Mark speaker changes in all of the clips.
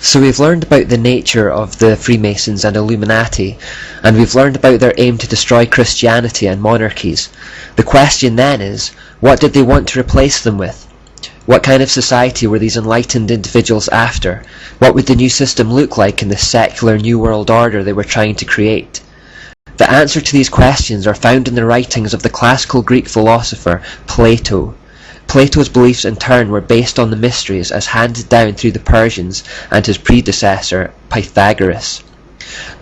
Speaker 1: So we've learned about the nature of the Freemasons and Illuminati, and we've learned about their aim to destroy Christianity and monarchies. The question then is, what did they want to replace them with? What kind of society were these enlightened individuals after? What would the new system look like in the secular New World Order they were trying to create? The answer to these questions are found in the writings of the classical Greek philosopher Plato. Plato's beliefs in turn were based on the mysteries as handed down through the Persians and his predecessor Pythagoras.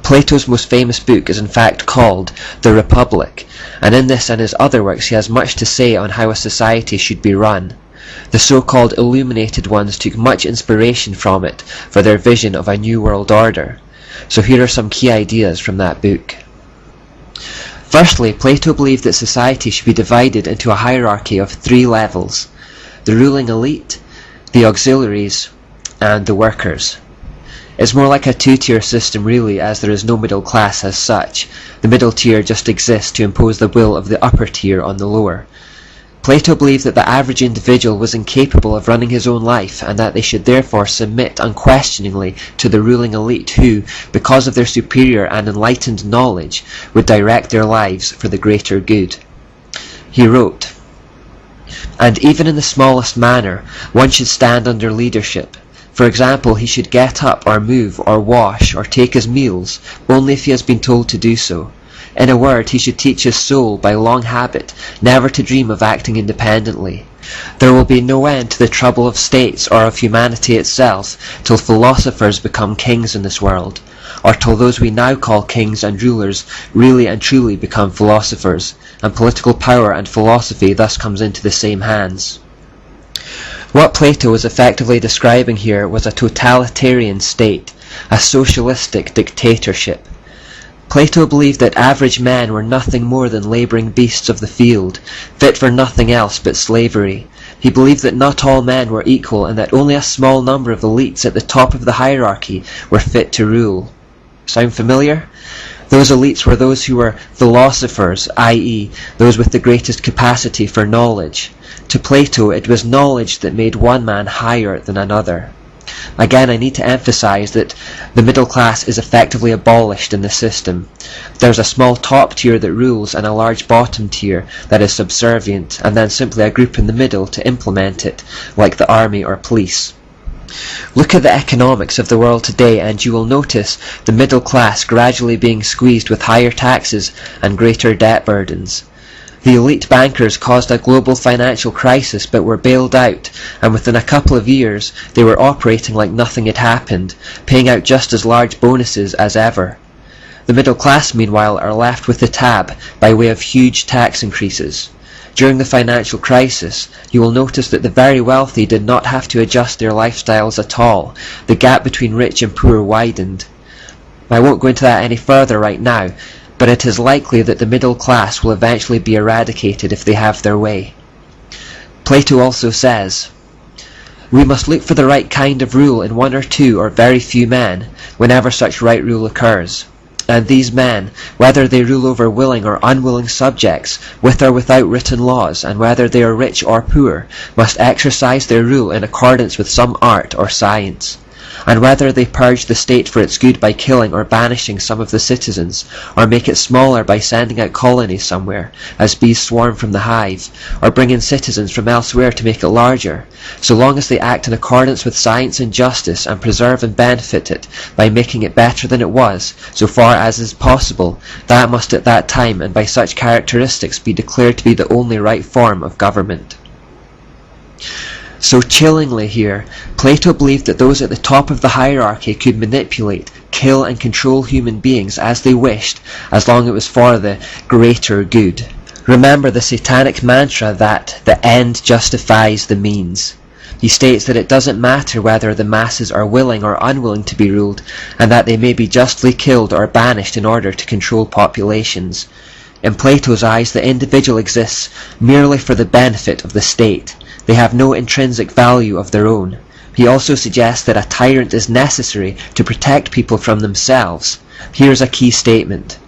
Speaker 1: Plato's most famous book is in fact called The Republic, and in this and his other works he has much to say on how a society should be run. The so-called illuminated ones took much inspiration from it for their vision of a new world order. So here are some key ideas from that book. Firstly, Plato believed that society should be divided into a hierarchy of 3 levels: the ruling elite, the auxiliaries, and the workers. It's more like a 2-tier system really, as there is no middle class as such. The middle tier just exists to impose the will of the upper tier on the lower. Plato believed that the average individual was incapable of running his own life, and that they should therefore submit unquestioningly to the ruling elite who, because of their superior and enlightened knowledge, would direct their lives for the greater good. He wrote, "And even in the smallest manner, one should stand under leadership. For example, he should get up or move or wash or take his meals only if he has been told to do so. In a word, he should teach his soul by long habit never to dream of acting independently. There will be no end to the trouble of states or of humanity itself till philosophers become kings in this world, or till those we now call kings and rulers really and truly become philosophers, and political power and philosophy thus comes into the same hands." What Plato was effectively describing here was a totalitarian state, a socialistic dictatorship. Plato believed that average men were nothing more than labouring beasts of the field, fit for nothing else but slavery. He believed that not all men were equal, and that only a small number of elites at the top of the hierarchy were fit to rule. Sound familiar? Those elites were those who were philosophers, i.e., those with the greatest capacity for knowledge. To Plato, it was knowledge that made one man higher than another. Again, I need to emphasize that the middle class is effectively abolished in the system. There's a small top tier that rules and a large bottom tier that is subservient, and then simply a group in the middle to implement it, like the army or police. Look at the economics of the world today and you will notice the middle class gradually being squeezed with higher taxes and greater debt burdens. The elite bankers caused a global financial crisis but were bailed out, and within a couple of years they were operating like nothing had happened, paying out just as large bonuses as ever. The middle class, meanwhile, are left with the tab by way of huge tax increases. During the financial crisis, you will notice that the very wealthy did not have to adjust their lifestyles at all. The gap between rich and poor widened. I won't go into that any further right now, but it is likely that the middle class will eventually be eradicated if they have their way. Plato also says, "We must look for the right kind of rule in one or two or very few men, whenever such right rule occurs. And these men, whether they rule over willing or unwilling subjects, with or without written laws, and whether they are rich or poor, must exercise their rule in accordance with some art or science. And whether they purge the state for its good by killing or banishing some of the citizens, or make it smaller by sending out colonies somewhere, as bees swarm from the hive, or bring in citizens from elsewhere to make it larger, so long as they act in accordance with science and justice, and preserve and benefit it by making it better than it was, so far as is possible, that must at that time and by such characteristics be declared to be the only right form of government." So chillingly here, Plato believed that those at the top of the hierarchy could manipulate, kill and control human beings as they wished, as long as it was for the greater good. Remember the satanic mantra that the end justifies the means. He states that it doesn't matter whether the masses are willing or unwilling to be ruled, and that they may be justly killed or banished in order to control populations. In Plato's eyes, the individual exists merely for the benefit of the state. They have no intrinsic value of their own. He also suggests that a tyrant is necessary to protect people from themselves. Here's a key statement.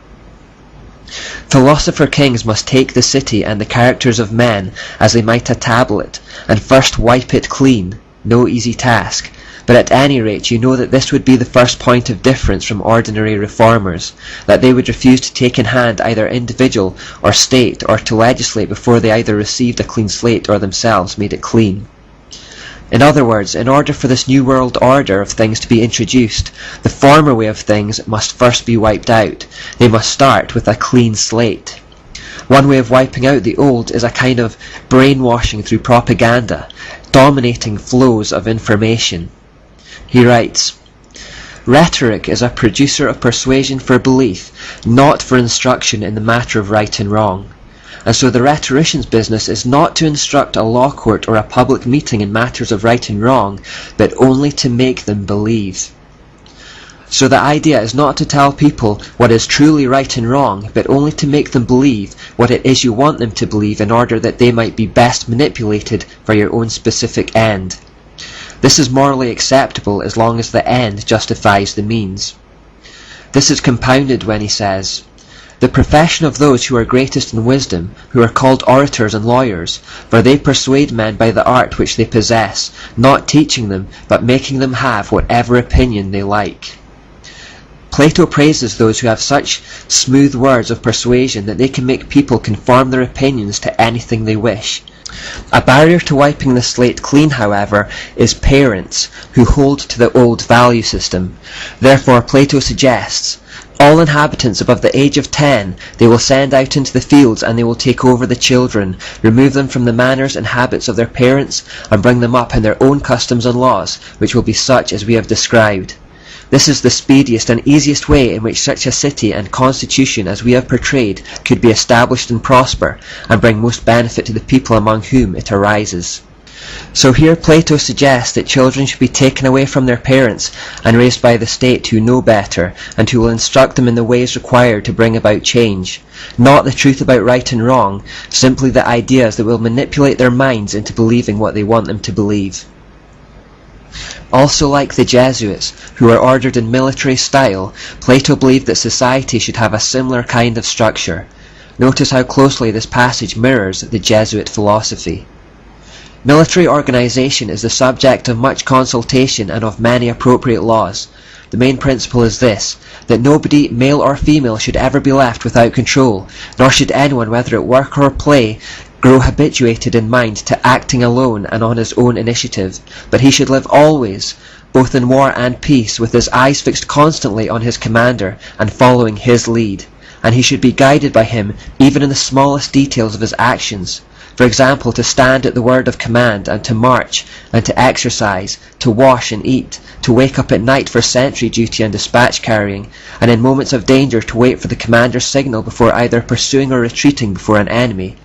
Speaker 1: "Philosopher kings must take the city and the characters of men as they might a tablet, and first wipe it clean, no easy task, but at any rate you know that this would be the first point of difference from ordinary reformers, that they would refuse to take in hand either individual or state or to legislate before they either received a clean slate or themselves made it clean. In other words, in order for this new world order of things to be introduced, the former way of things must first be wiped out. They must start with a clean slate. One way of wiping out the old is a kind of brainwashing through propaganda, dominating flows of information. He writes, "Rhetoric is a producer of persuasion for belief, not for instruction in the matter of right and wrong. And so the rhetorician's business is not to instruct a law court or a public meeting in matters of right and wrong, but only to make them believe." So the idea is not to tell people what is truly right and wrong, but only to make them believe what it is you want them to believe in order that they might be best manipulated for your own specific end. This is morally acceptable as long as the end justifies the means. This is compounded when he says, "The profession of those who are greatest in wisdom, who are called orators and lawyers, for they persuade men by the art which they possess, not teaching them, but making them have whatever opinion they like." Plato praises those who have such smooth words of persuasion that they can make people conform their opinions to anything they wish. A barrier to wiping the slate clean, however, is parents who hold to the old value system. Therefore, Plato suggests, all inhabitants above the age of 10 they will send out into the fields, and they will take over the children, remove them from the manners and habits of their parents, and bring them up in their own customs and laws, which will be such as we have described. This is the speediest and easiest way in which such a city and constitution as we have portrayed could be established and prosper, and bring most benefit to the people among whom it arises. So here Plato suggests that children should be taken away from their parents and raised by the state who know better, and who will instruct them in the ways required to bring about change. Not the truth about right and wrong, simply the ideas that will manipulate their minds into believing what they want them to believe. Also, like the Jesuits, who are ordered in military style, Plato believed that society should have a similar kind of structure. Notice how closely this passage mirrors the Jesuit philosophy. Military organization is the subject of much consultation and of many appropriate laws. The main principle is this, that nobody, male or female, should ever be left without control, nor should anyone, whether at work or play, grow habituated in mind to acting alone and on his own initiative, but he should live always, both in war and peace, with his eyes fixed constantly on his commander and following his lead, and he should be guided by him even in the smallest details of his actions. For example, to stand at the word of command, and to march, and to exercise, to wash and eat, to wake up at night for sentry duty and dispatch carrying, and in moments of danger to wait for the commander's signal before either pursuing or retreating before an enemy.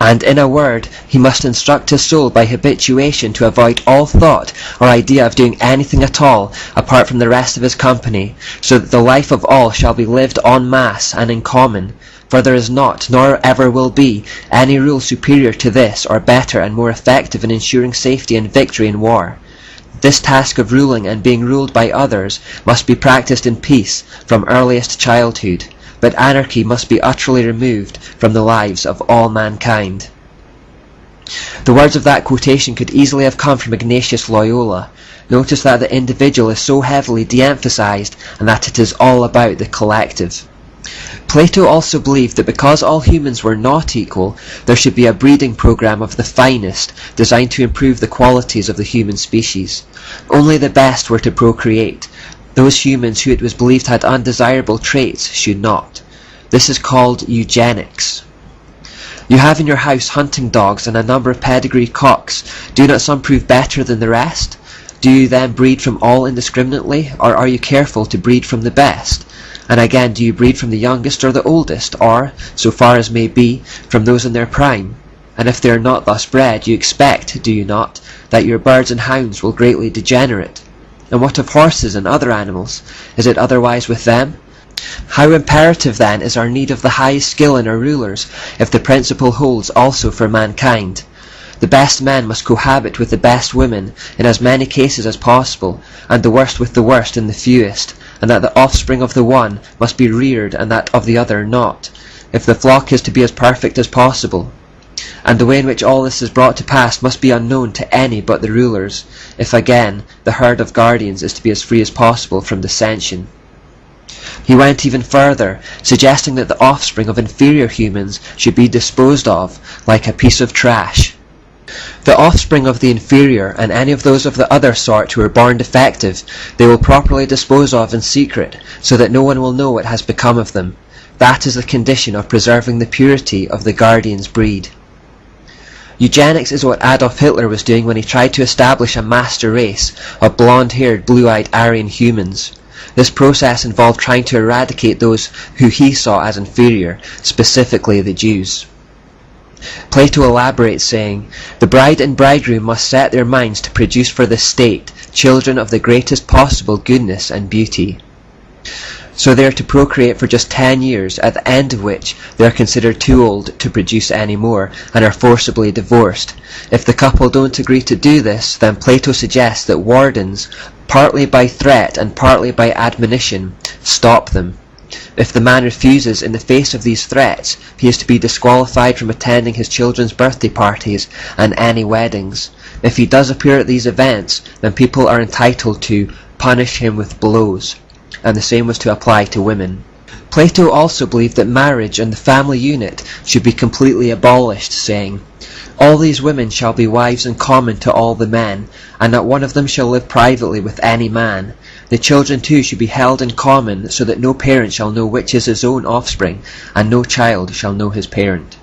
Speaker 1: And in a word, he must instruct his soul by habituation to avoid all thought or idea of doing anything at all apart from the rest of his company, so that the life of all shall be lived en masse and in common. For there is not, nor ever will be, any rule superior to this, or better and more effective in ensuring safety and victory in war. This task of ruling and being ruled by others must be practiced in peace from earliest childhood, but anarchy must be utterly removed from the lives of all mankind. The words of that quotation could easily have come from Ignatius Loyola. Notice that the individual is so heavily de-emphasized, and that it is all about the collective. Plato also believed that because all humans were not equal, there should be a breeding program of the finest, designed to improve the qualities of the human species. Only the best were to procreate. Those humans who it was believed had undesirable traits should not. This is called eugenics. You have in your house hunting dogs and a number of pedigreed cocks. Do not some prove better than the rest? Do you then breed from all indiscriminately, or are you careful to breed from the best? And again, do you breed from the youngest or the oldest, or, so far as may be, from those in their prime? And if they are not thus bred, you expect, do you not, that your birds and hounds will greatly degenerate? And what of horses and other animals? Is it otherwise with them? How imperative then is our need of the highest skill in our rulers, if the principle holds also for mankind? The best men must cohabit with the best women in as many cases as possible, and the worst with the worst in the fewest, and that the offspring of the one must be reared and that of the other not, if the flock is to be as perfect as possible. and the way in which all this is brought to pass must be unknown to any but the rulers, if again the herd of guardians is to be as free as possible from dissension. He went even further, suggesting that the offspring of inferior humans should be disposed of like a piece of trash. The offspring of the inferior and any of those of the other sort who are born defective they will properly dispose of in secret, so that no one will know what has become of them. That is the condition of preserving the purity of the guardian's breed. Eugenics is what Adolf Hitler was doing when he tried to establish a master race of blonde-haired, blue-eyed Aryan humans. This process involved trying to eradicate those who he saw as inferior, specifically the Jews. Plato elaborates, saying, "The bride and bridegroom must set their minds to produce for the state children of the greatest possible goodness and beauty." So they are to procreate for just 10 years, at the end of which they are considered too old to produce any more, and are forcibly divorced. If the couple don't agree to do this, then Plato suggests that wardens, partly by threat and partly by admonition, stop them. If the man refuses in the face of these threats, he is to be disqualified from attending his children's birthday parties and any weddings. If he does appear at these events, then people are entitled to punish him with blows, and the same was to apply to women. Plato also believed that marriage and the family unit should be completely abolished, saying, "All these women shall be wives in common to all the men, and not one of them shall live privately with any man. The children too should be held in common, so that no parent shall know which is his own offspring, and no child shall know his parent."